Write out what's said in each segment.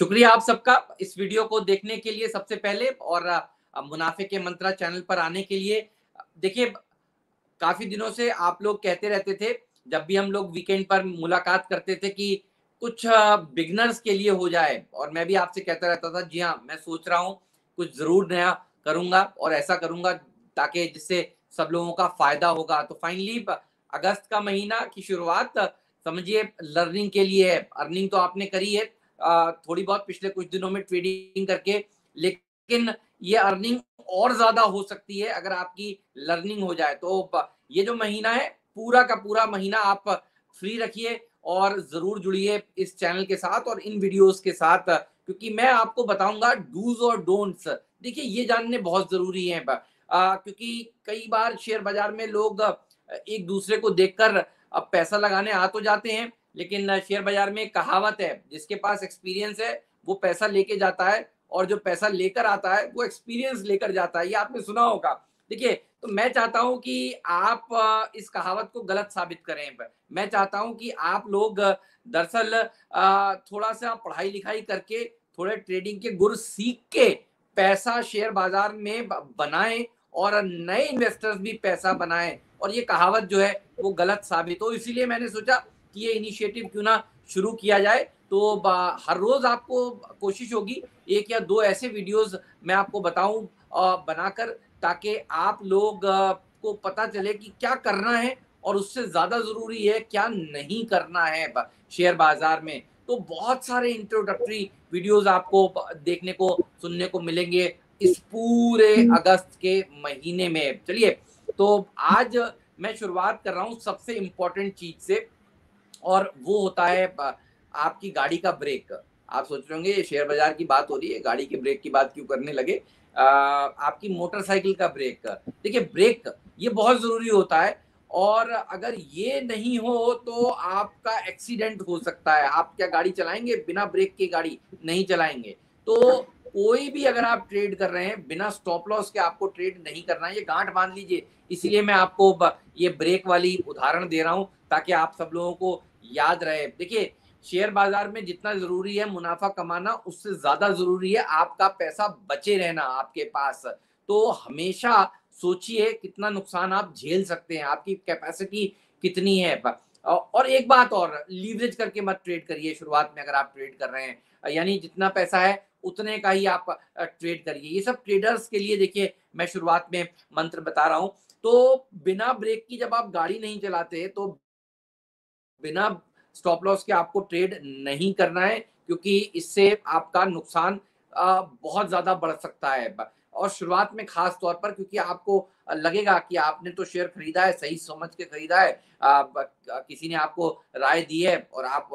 शुक्रिया आप सबका इस वीडियो को देखने के लिए सबसे पहले और मुनाफे के मंत्रा चैनल पर आने के लिए। देखिए, काफ़ी दिनों से आप लोग कहते रहते थे, जब भी हम लोग वीकेंड पर मुलाकात करते थे कि कुछ बिगिनर्स के लिए हो जाए, और मैं भी आपसे कहता रहता था, जी हाँ, मैं सोच रहा हूँ, कुछ ज़रूर नया करूँगा और ऐसा करूँगा ताकि जिससे सब लोगों का फ़ायदा होगा। तो फाइनली अगस्त का महीना की शुरुआत समझिए लर्निंग के लिए है। अर्निंग तो आपने करी है थोड़ी बहुत पिछले कुछ दिनों में ट्रेडिंग करके, लेकिन ये अर्निंग और ज़्यादा हो सकती है अगर आपकी लर्निंग हो जाए। तो ये जो महीना है, पूरा का पूरा महीना आप फ्री रखिए और ज़रूर जुड़िए इस चैनल के साथ और इन वीडियोज़ के साथ, क्योंकि मैं आपको बताऊँगा डूज़ और डोंट्स। देखिए, ये जानने बहुत ज़रूरी है क्योंकि कई बार शेयर बाज़ार में लोग एक दूसरे को देखकर पैसा लगाने आ तो जाते हैं, लेकिन शेयर बाज़ार में एक कहावत है, जिसके पास एक्सपीरियंस है, वो पैसा लेके जाता है और जो पैसा लेकर आता है वो एक्सपीरियंस लेकर जाता है। ये आपने सुना होगा। देखिए, तो मैं चाहता हूँ कि आप इस कहावत को गलत साबित करें। मैं चाहता हूँ कि आप लोग दरअसल थोड़ा-सा पढ़ाई-लिखाई करके, थोड़े ट्रेडिंग के गुर सीख के पैसा शेयर बाज़ार में बनाएँ और नए इन्वेस्टर्स भी पैसा बनाएँ और ये कहावत जो है वो गलत साबित हो। इसीलिए मैंने सोचा कि ये इनिशिएटिव क्यों ना शुरू किया जाए। तो हर रोज़ आपको कोशिश होगी 1 या 2 ऐसे वीडियोज़ मैं आपको बताऊँ बनाकर, ताकि आप लोग को पता चले कि क्या करना है और उससे ज़्यादा ज़रूरी है क्या नहीं करना है शेयर बाज़ार में। तो बहुत सारे इंट्रोडक्टरी वीडियोज़ आपको देखने को, सुनने को मिलेंगे इस पूरे अगस्त के महीने में। चलिए, तो आज मैं शुरुआत कर रहा हूँ सबसे इम्पोर्टेंट चीज़ से, और वो होता है आपकी गाड़ी का ब्रेक। आप सोच रहे होंगे ये शेयर बाज़ार की बात हो रही है, गाड़ी के ब्रेक की बात क्यों करने लगे? आपकी मोटरसाइकिल का ब्रेक। देखिए, ब्रेक ये बहुत ज़रूरी होता है और अगर ये नहीं हो तो आपका एक्सीडेंट हो सकता है। आप क्या गाड़ी चलाएँगे? बिना ब्रेक के गाड़ी नहीं चलाएँगे। तो कोई भी अगर आप ट्रेड कर रहे हैं, बिना स्टॉप लॉस के आपको ट्रेड नहीं करना है, ये गाँठ बाँध लीजिए। इसीलिए मैं आपको ये ब्रेक वाली उदाहरण दे रहा हूँ, ताकि आप सब लोगों को याद रहे। देखिए, शेयर बाजार में जितना ज़रूरी है मुनाफ़ा कमाना, उससे ज़्यादा ज़रूरी है आपका पैसा बचे रहना आपके पास। तो हमेशा सोचिए कितना नुकसान आप झेल सकते हैं, आपकी कैपेसिटी कितनी है। और एक बात और, लीवरेज करके मत ट्रेड करिए शुरुआत में अगर आप ट्रेड कर रहे हैं। यानी जितना पैसा है उतने का ही आप ट्रेड करिए। ये सब ट्रेडर्स के लिए देखिए मैं शुरुआत में मंत्र बता रहा हूँ। तो बिना ब्रेक की जब आप गाड़ी नहीं चलाते, तो बिना स्टॉप लॉस के आपको ट्रेड नहीं करना है, क्योंकि इससे आपका नुकसान बहुत ज़्यादा बढ़ सकता है। और शुरुआत में खास तौर पर, क्योंकि आपको लगेगा कि आपने तो शेयर खरीदा है, सही समझ के खरीदा है, किसी ने आपको राय दी है और आप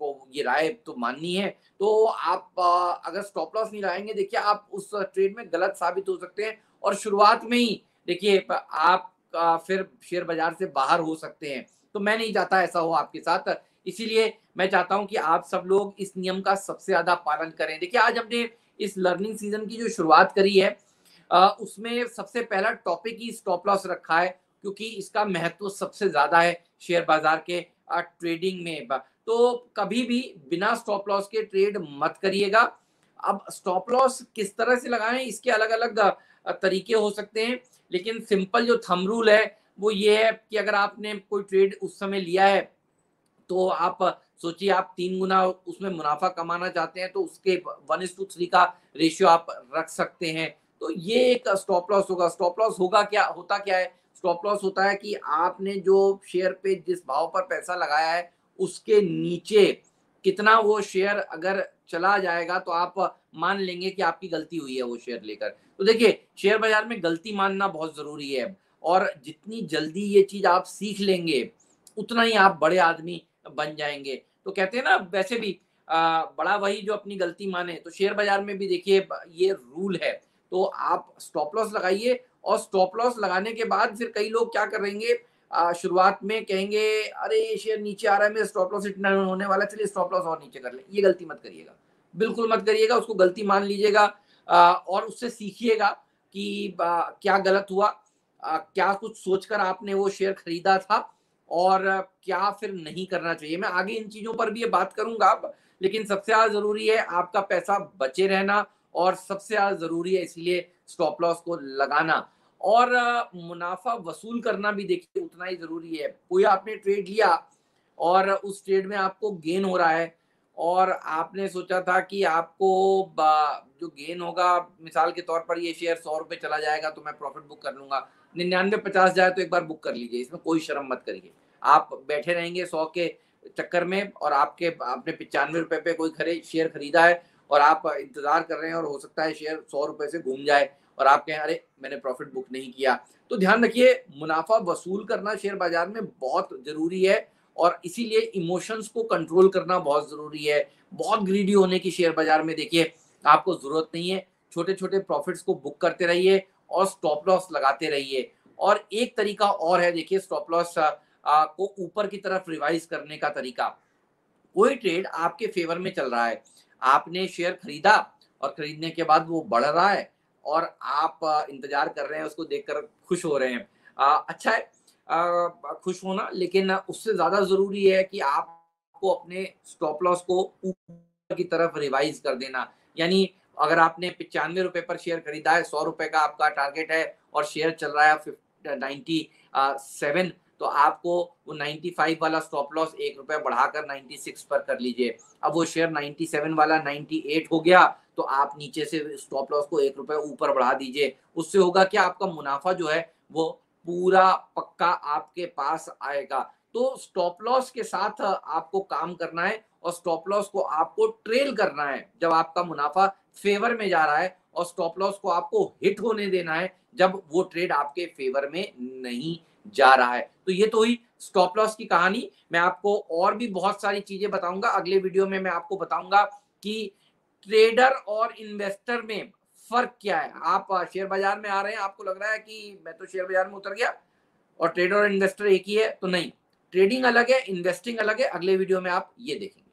को ये राय तो माननी है, तो आप अगर स्टॉप लॉस नहीं लगाएंगे, देखिए आप उस ट्रेड में गलत साबित हो सकते हैं और शुरुआत में ही देखिए आप फिर शेयर बाजार से बाहर हो सकते हैं। तो मैं नहीं चाहता ऐसा हो आपके साथ। इसीलिए मैं चाहता हूँ कि आप सब लोग इस नियम का सबसे ज़्यादा पालन करें। देखिए, आज हमने इस लर्निंग सीज़न की जो शुरुआत करी है, उसमें सबसे पहला टॉपिक ही स्टॉप लॉस रखा है, क्योंकि इसका महत्व सबसे ज़्यादा है शेयर बाज़ार के ट्रेडिंग में। तो कभी भी बिना स्टॉप लॉस के ट्रेड मत करिएगा। अब स्टॉप लॉस किस तरह से लगाएँ, इसके अलग-अलग तरीके हो सकते हैं, लेकिन सिंपल जो थंब रूल है वो ये है कि अगर आपने कोई ट्रेड उस समय लिया है, तो आप सोचिए आप 3 गुना उसमें मुनाफ़ा कमाना चाहते हैं, तो उसके 1:3 का रेशियो आप रख सकते हैं। तो ये एक स्टॉप लॉस होगा। स्टॉप लॉस होगा क्या, होता क्या है? स्टॉप लॉस होता है कि आपने जो शेयर पे जिस भाव पर पैसा लगाया है, उसके नीचे कितना वो शेयर अगर चला जाएगा, तो आप मान लेंगे कि आपकी गलती हुई है वो शेयर लेकर। तो देखिए, शेयर बाज़ार में गलती मानना बहुत ज़रूरी है और जितनी जल्दी ये चीज़ आप सीख लेंगे, उतना ही आप बड़े आदमी बन जाएँगे। तो कहते हैं ना, वैसे भी बड़ा वही जो अपनी गलती माने, तो शेयर बाज़ार में भी देखिए ये रूल है। तो आप स्टॉप लॉस लगाइए और स्टॉप लॉस लगाने के बाद फिर कई लोग क्या करेंगे, शुरुआत में कहेंगे, अरे ये शेयर नीचे आ रहा है, मेरा स्टॉप लॉस इतना होने वाला है, चलिए स्टॉप लॉस और नीचे कर लें। ये गलती मत करिएगा, बिल्कुल मत करिएगा। उसको गलती मान लीजिएगा और उससे सीखिएगा कि क्या गलत हुआ, क्या कुछ सोचकर आपने वो शेयर खरीदा था और क्या फिर नहीं करना चाहिए। मैं आगे इन चीज़ों पर भी ये बात करूँगा अब, लेकिन सबसे ज्यादा जरूरी है आपका पैसा बचे रहना, और सबसे ज्यादा जरूरी है इसलिए स्टॉप लॉस को लगाना। और मुनाफा वसूल करना भी देखिए उतना ही जरूरी है। कोई आपने ट्रेड लिया और उस ट्रेड में आपको गेन हो रहा है, और आपने सोचा था कि आपको जो गेन होगा, मिसाल के तौर पर ये शेयर 100 रुपए चला जाएगा तो मैं प्रॉफिट बुक कर लूंगा, 99-50 जाए तो एक बार बुक कर लीजिए, इसमें कोई शर्म मत करिए। आप बैठे रहेंगे 100 के चक्कर में, और आपने 95 रुपए पे कोई शेयर खरीदा है और आप इंतजार कर रहे हैं, और हो सकता है शेयर 100 रुपए से घूम जाए और आप कहें अरे मैंने प्रॉफिट बुक नहीं किया। तो ध्यान रखिए, मुनाफा वसूल करना शेयर बाजार में बहुत जरूरी है, और इसीलिए इमोशंस को कंट्रोल करना बहुत जरूरी है। बहुत ग्रीडी होने की शेयर बाजार में देखिए आपको जरूरत नहीं है। छोटे छोटे प्रॉफिट्स को बुक करते रहिए और स्टॉप लॉस लगाते रहिए। और एक तरीका और है देखिए स्टॉप लॉस को ऊपर की तरफ रिवाइज करने का तरीका। कोई ट्रेड आपके फेवर में चल रहा है, आपने शेयर खरीदा और खरीदने के बाद वो बढ़ रहा है, और आप इंतजार कर रहे हैं, उसको देखकर खुश हो रहे हैं। अच्छा है खुश होना, लेकिन उससे ज्यादा जरूरी है कि आपको अपने स्टॉप लॉस को ऊपर की तरफ रिवाइज कर देना। यानी अगर आपने 95 रुपए पर शेयर खरीदा है, 100 रुपए का आपका टारगेट है, और शेयर चल रहा है 97, तो आपको वो 95 वाला स्टॉप लॉस 1 रुपए बढ़ाकर 96 पर कर लीजिए। अब वो शेयर 97 वाला 98 हो गया, तो आप नीचे से स्टॉप लॉस को 1 रुपए ऊपर बढ़ा दीजिए। उससे होगा कि आपका मुनाफा जो है वो पूरा पक्का आपके पास आएगा। तो स्टॉप लॉस के साथ आपको काम करना है, और स्टॉप लॉस को आपको ट्रेल करना है जब आपका मुनाफा फेवर में जा रहा है, और स्टॉप लॉस को आपको हिट होने देना है जब वो ट्रेड आपके फेवर में नहीं जा रहा है। तो ये तो हुई स्टॉप लॉस की कहानी। मैं आपको और भी बहुत सारी चीजें बताऊंगा अगले वीडियो में। मैं आपको बताऊंगा कि ट्रेडर और इन्वेस्टर में फर्क क्या है। आप शेयर बाजार में आ रहे हैं, आपको लग रहा है कि मैं तो शेयर बाजार में उतर गया और ट्रेडर और इन्वेस्टर एक ही है, तो नहीं, ट्रेडिंग अलग है, इन्वेस्टिंग अलग है। अगले वीडियो में आप ये देखेंगे।